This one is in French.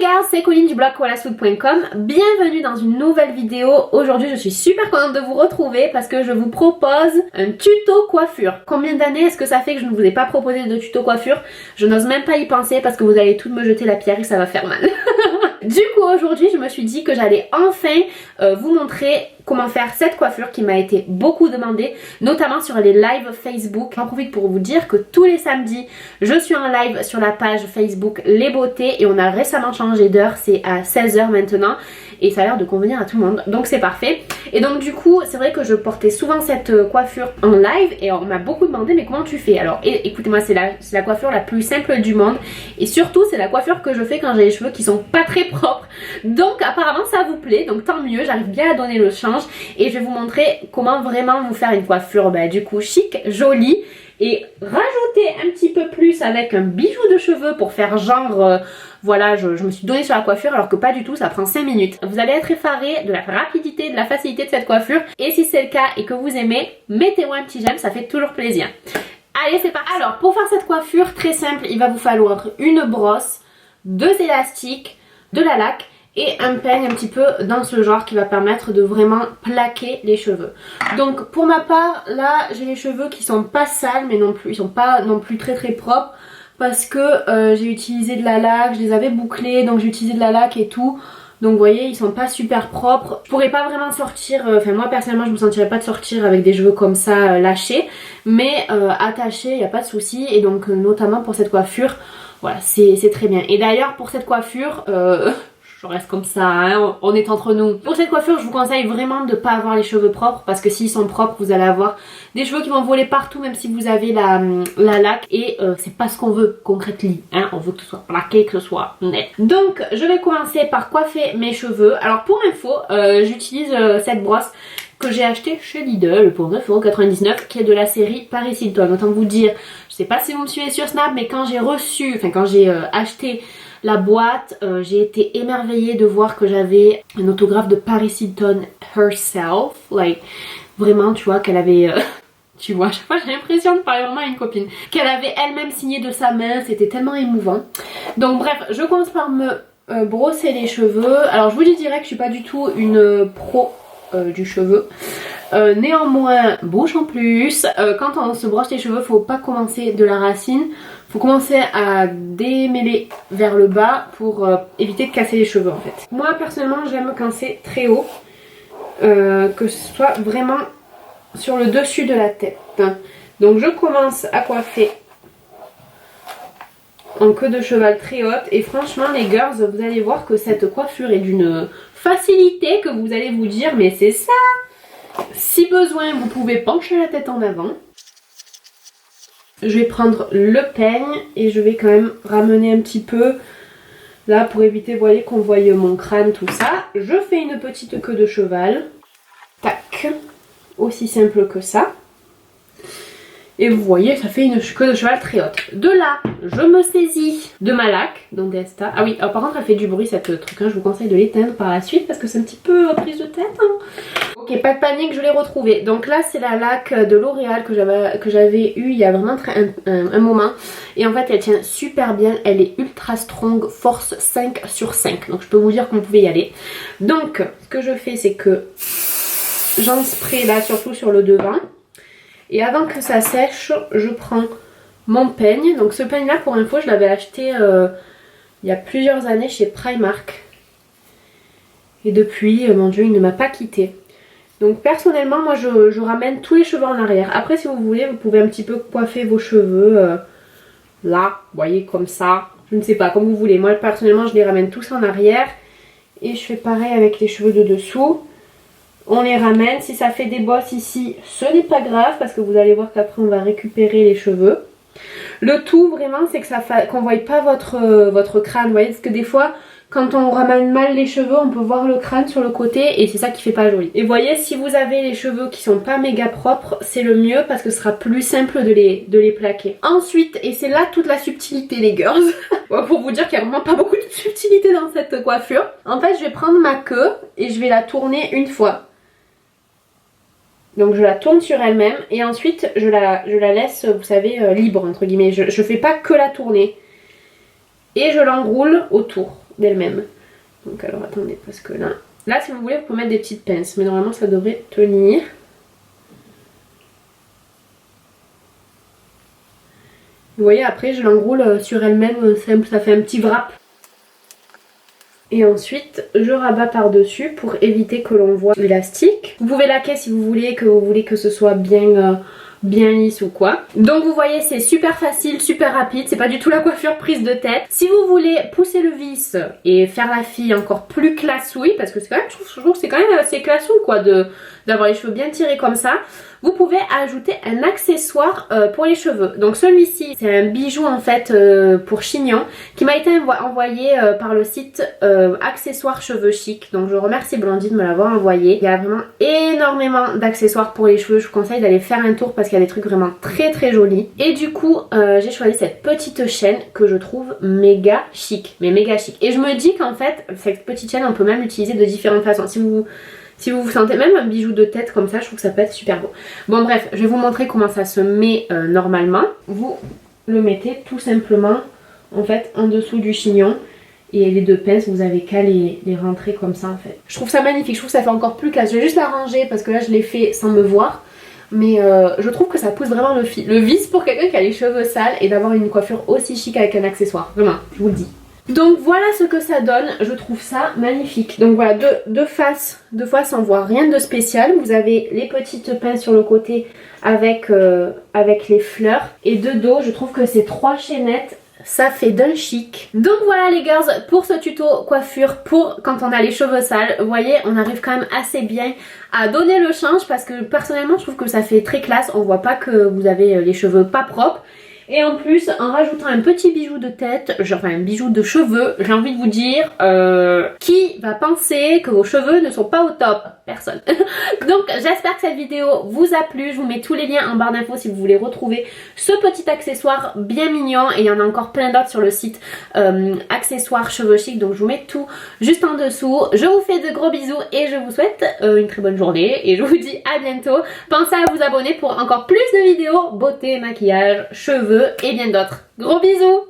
girls, c'est Colline du blog koalaslook.com. Bienvenue dans une nouvelle vidéo. Aujourd'hui je suis super contente de vous retrouver parce que je vous propose un tuto coiffure. Combien d'années est-ce que ça fait que je ne vous ai pas proposé de tuto coiffure? Je n'ose même pas y penser parce que vous allez toutes me jeter la pierre et ça va faire mal. Du coup aujourd'hui je me suis dit que j'allais enfin vous montrer comment faire cette coiffure qui m'a été beaucoup demandée, notamment sur les lives Facebook. J'en profite pour vous dire que tous les samedis je suis en live sur la page Facebook Les Beautés et on a récemment changé d'heure, c'est à 16 h maintenant et ça a l'air de convenir à tout le monde, donc c'est parfait. Et donc du coup c'est vrai que je portais souvent cette coiffure en live et on m'a beaucoup demandé mais comment tu fais? Alors écoutez-moi, c'est la coiffure la plus simple du monde et surtout c'est la coiffure que je fais quand j'ai les cheveux qui sont pas très propres, donc apparemment ça vous plaît, donc tant mieux, j'arrive bien à donner le change et je vais vous montrer comment vraiment vous faire une coiffure du coup chic, jolie et rajouter un petit peu plus avec un bijou de cheveux pour faire genre voilà, je me suis donnée sur la coiffure alors que pas du tout, ça prend 5 minutes. Vous allez être effarés de la rapidité, de la facilité de cette coiffure et si c'est le cas et que vous aimez, mettez-moi un petit j'aime, ça fait toujours plaisir. Allez, c'est parti. Alors pour faire cette coiffure très simple, il va vous falloir une brosse, 2 élastiques, de la laque et un peigne un petit peu dans ce genre qui va permettre de vraiment plaquer les cheveux. Donc pour ma part là j'ai les cheveux qui sont pas sales mais non plus, ils sont pas non plus très propres parce que j'ai utilisé de la laque, je les avais bouclés donc j'ai utilisé de la laque et tout. Donc vous voyez ils sont pas super propres. Je pourrais pas vraiment sortir, enfin moi personnellement je me sentirais pas de sortir avec des cheveux comme ça lâchés, mais attachés y a pas de souci. Et donc notamment pour cette coiffure, voilà c'est très bien. Et d'ailleurs pour cette coiffure je reste comme ça, hein, on est entre nous. Pour cette coiffure, je vous conseille vraiment de ne pas avoir les cheveux propres parce que s'ils sont propres, vous allez avoir des cheveux qui vont voler partout même si vous avez la laque et c'est pas ce qu'on veut concrètement, hein, on veut que ce soit plaqué, que ce soit net. Donc je vais commencer par coiffer mes cheveux. Alors pour info, j'utilise cette brosse que j'ai acheté chez Lidl pour 9,99 € qui est de la série Paris Hilton. Autant vous dire, je sais pas si vous me suivez sur Snap, mais quand j'ai reçu, enfin quand j'ai acheté la boîte, j'ai été émerveillée de voir que j'avais un autographe de Paris Hilton herself, like vraiment tu vois qu'elle avait tu vois, à chaque fois j'ai l'impression de parler vraiment à une copine, qu'elle avait elle-même signé de sa main, c'était tellement émouvant. Donc bref, je commence par me brosser les cheveux. Alors je vous dis direct que je suis pas du tout une pro du cheveu. Néanmoins, bouche en plus, quand on se brosse les cheveux, faut pas commencer de la racine, faut commencer à démêler vers le bas pour éviter de casser les cheveux en fait. Moi personnellement j'aime quand c'est très haut, que ce soit vraiment sur le dessus de la tête. Donc je commence à coiffer en queue de cheval très haute et franchement les girls, vous allez voir que cette coiffure est d'une facilité que vous allez vous dire mais c'est ça. Si besoin vous pouvez pencher la tête en avant. Je vais prendre le peigne et je vais quand même ramener un petit peu là pour éviter, vous voyez, qu'on voie mon crâne, tout ça. Je fais une petite queue de cheval. Tac. Aussi simple que ça. Et vous voyez, ça fait une queue de cheval très haute. De là, je me saisis de ma laque, donc d'Esta. Ah oui, alors par contre, elle fait du bruit cette truc, hein. Je vous conseille de l'éteindre par la suite parce que c'est un petit peu prise de tête. Hein. Ok, pas de panique, je l'ai retrouvée. Donc là, c'est la laque de L'Oréal que j'avais eu il y a vraiment un moment. Et en fait, elle tient super bien. Elle est ultra strong, force 5 sur 5. Donc je peux vous dire qu'on pouvait y aller. Donc, ce que je fais, c'est que j'en spray là, surtout sur le devant. Et avant que ça sèche, je prends mon peigne. Donc ce peigne là pour info je l'avais acheté il y a plusieurs années chez Primark. Et depuis, mon dieu, il ne m'a pas quitté. Donc personnellement moi je ramène tous les cheveux en arrière. Après si vous voulez vous pouvez un petit peu coiffer vos cheveux là, vous voyez comme ça. Je ne sais pas, comme vous voulez. Moi personnellement je les ramène tous en arrière. Et je fais pareil avec les cheveux de dessous. On les ramène, si ça fait des bosses ici, ce n'est pas grave parce que vous allez voir qu'après on va récupérer les cheveux. Le tout vraiment c'est que qu'on ne voie pas votre crâne, vous voyez, parce que des fois quand on ramène mal les cheveux on peut voir le crâne sur le côté et c'est ça qui fait pas joli. Et vous voyez, si vous avez les cheveux qui sont pas méga propres, c'est le mieux parce que ce sera plus simple de les plaquer. Ensuite, et c'est là toute la subtilité les girls, pour vous dire qu'il n'y a vraiment pas beaucoup de subtilité dans cette coiffure. En fait je vais prendre ma queue et je vais la tourner une fois. Donc je la tourne sur elle-même et ensuite je la laisse, vous savez, libre entre guillemets. Je fais pas que la tourner. Et je l'enroule autour. d'elle-même. Donc alors attendez, parce que là si vous voulez vous pouvez mettre des petites pinces, mais normalement ça devrait tenir. Vous voyez, après je l'enroule sur elle-même, ça fait un petit wrap. Et ensuite je rabats par dessus pour éviter que l'on voit l'élastique. Vous pouvez laquer si vous voulez que ce soit bien lisse ou quoi. Donc vous voyez, c'est super facile, super rapide, c'est pas du tout la coiffure prise de tête. Si vous voulez pousser le vis et faire la fille encore plus classouille, parce que c'est quand même, je trouve que c'est quand même assez classou quoi d'avoir les cheveux bien tirés comme ça, vous pouvez ajouter un accessoire pour les cheveux. Donc celui-ci, c'est un bijou en fait pour chignon qui m'a été envoyé par le site accessoires cheveux chic. Donc je remercie Blondie de me l'avoir envoyé. Il y a vraiment énormément d'accessoires pour les cheveux. Je vous conseille d'aller faire un tour parce qu'il y a des trucs vraiment très très jolis. Et du coup, j'ai choisi cette petite chaîne que je trouve méga chic. Mais méga chic. Et je me dis qu'en fait, cette petite chaîne, on peut même l'utiliser de différentes façons. Si vous sentez même un bijou de tête comme ça, je trouve que ça peut être super beau. Bon bref, je vais vous montrer comment ça se met normalement. Vous le mettez tout simplement en fait en dessous du chignon. Et les deux pinces, vous avez qu'à les rentrer comme ça en fait. Je trouve ça magnifique, je trouve que ça fait encore plus classe. Je vais juste la ranger parce que là je l'ai fait sans me voir. Mais je trouve que ça pousse vraiment le vice pour quelqu'un qui a les cheveux sales et d'avoir une coiffure aussi chic avec un accessoire. Vraiment, je vous le dis. Donc voilà ce que ça donne, je trouve ça magnifique. Donc voilà, de face on voit rien de spécial. Vous avez les petites pinces sur le côté avec les fleurs. Et de dos, je trouve que ces 3 chaînettes, ça fait d'un chic. Donc voilà les girls pour ce tuto coiffure pour quand on a les cheveux sales. Vous voyez, on arrive quand même assez bien à donner le change parce que personnellement je trouve que ça fait très classe. On voit pas que vous avez les cheveux pas propres. Et en plus, en rajoutant un petit bijou de tête, genre un bijou de cheveux, j'ai envie de vous dire, qui va penser que vos cheveux ne sont pas au top? Personne. Donc j'espère que cette vidéo vous a plu. Je vous mets tous les liens en barre d'infos si vous voulez retrouver ce petit accessoire bien mignon. Et il y en a encore plein d'autres sur le site accessoires cheveux chic. Donc je vous mets tout juste en dessous. Je vous fais de gros bisous et je vous souhaite une très bonne journée. Et je vous dis à bientôt. Pensez à vous abonner pour encore plus de vidéos beauté, maquillage, cheveux et bien d'autres. Gros bisous!